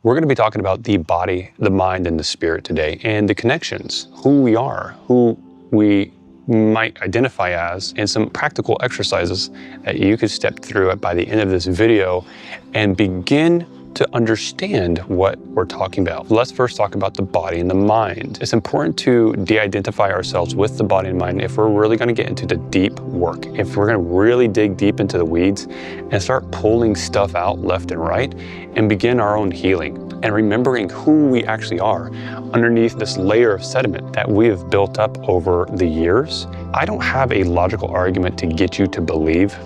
We're going to be talking about the body, the mind, and the spirit today, and the connections, who we are, who we might identify as, and some practical exercises that you could step through by the end of this video and begin to understand what we're talking about. Let's first talk about the body and the mind. It's important to de-identify ourselves with the body and mind if we're really going to get into the deep work, if we're going to really dig deep into the weeds and start pulling stuff out left and right and begin our own healing and remembering who we actually are underneath this layer of sediment that we have built up over the years. I don't have a logical argument to get you to believe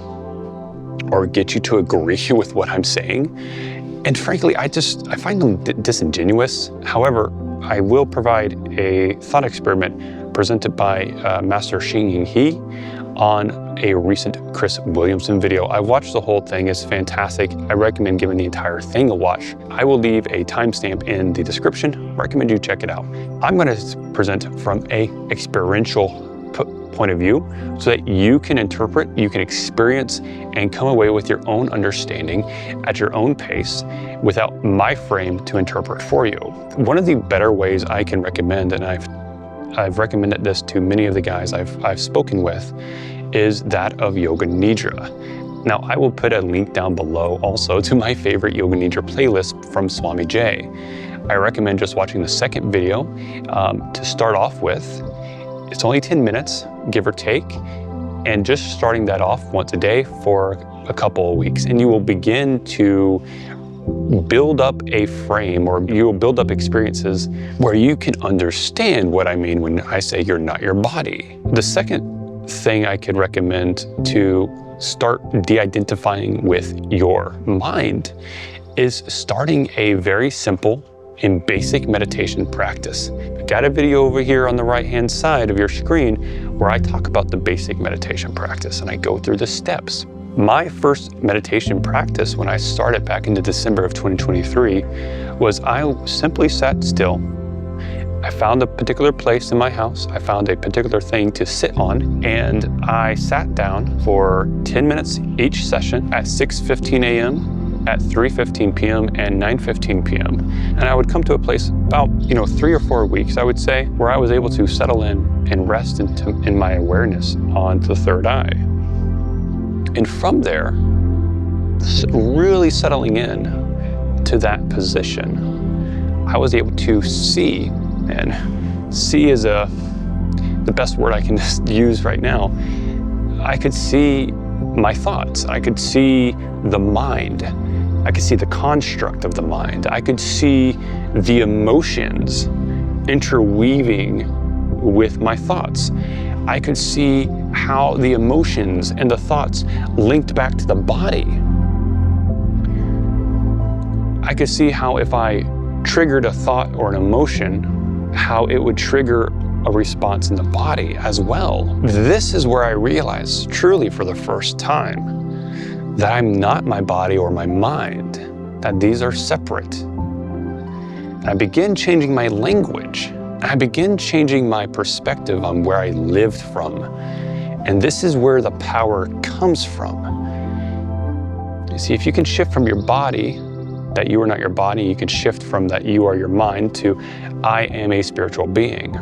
or get you to agree with what I'm saying. And frankly, I find them disingenuous. However, I will provide a thought experiment presented by Master Shi Heng Yi on a recent Chris Williamson video. I watched the whole thing, it's fantastic. I recommend giving the entire thing a watch. I will leave a timestamp in the description. Recommend you check it out. I'm gonna present from a experiential point of view so that you can interpret, you can experience, and come away with your own understanding at your own pace without my frame to interpret for you. One of the better ways I can recommend, and I've recommended this to many of the guys I've spoken with, is that of Yoga Nidra. Now, I will put a link down below also to my favorite Yoga Nidra playlist from Swami Jay. I recommend just watching the second video to start off with. It's only 10 minutes, give or take, and just starting that off once a day for a couple of weeks. And you will begin to build up a frame, or you will build up experiences where you can understand what I mean when I say you're not your body. The second thing I could recommend to start de-identifying with your mind is starting a very simple and basic meditation practice. I've got a video over here on the right-hand side of your screen where I talk about the basic meditation practice and I go through the steps. My first meditation practice when I started back into December of 2023 was I simply sat still. I found a particular place in my house. I found a particular thing to sit on, and I sat down for 10 minutes each session at 6:15 a.m., at 3:15 p.m. and 9:15 p.m. And I would come to a place about 3 or 4 weeks, I would say, where I was able to settle in and rest in my awareness on the third eye. And from there, really settling in to that position, I was able to see, and see is the best word I can use right now. I could see my thoughts. I could see the mind. I could see the construct of the mind. I could see the emotions interweaving with my thoughts. I could see how the emotions and the thoughts linked back to the body. I could see how if I triggered a thought or an emotion, how it would trigger a response in the body as well. This is where I realized, truly for the first time, that I'm not my body or my mind, that these are separate. And I began changing my language. I began changing my perspective on where I lived from. And this is where the power comes from. You see, if you can shift from your body, that you are not your body, you can shift from that you are your mind to I am a spiritual being,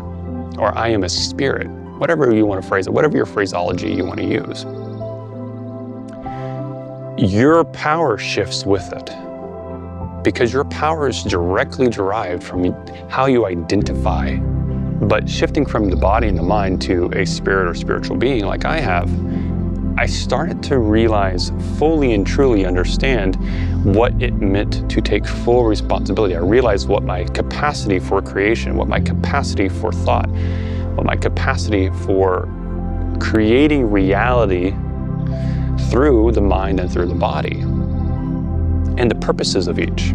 or I am a spirit, whatever you want to phrase it, whatever your phraseology you want to use. Your power shifts with it because your power is directly derived from how you identify. But shifting from the body and the mind to a spirit or spiritual being like I have, I started to realize, fully and truly understand what it meant to take full responsibility. I realized what my capacity for creation, what my capacity for thought, what my capacity for creating reality through the mind and through the body, and the purposes of each.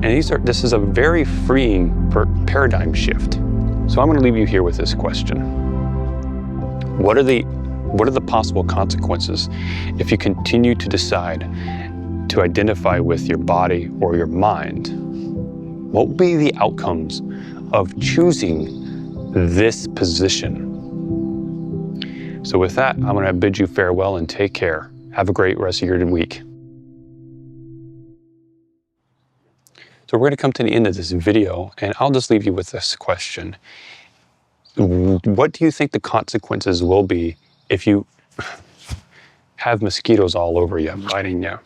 And this is a very freeing paradigm shift. So I'm going to leave you here with this question. What are the possible consequences if you continue to decide to identify with your body or your mind? What will be the outcomes of choosing this position? So with that, I'm going to bid you farewell and take care. Have a great rest of your week. So we're going to come to the end of this video, and I'll just leave you with this question. What do you think the consequences will be if you have mosquitoes all over you, biting you?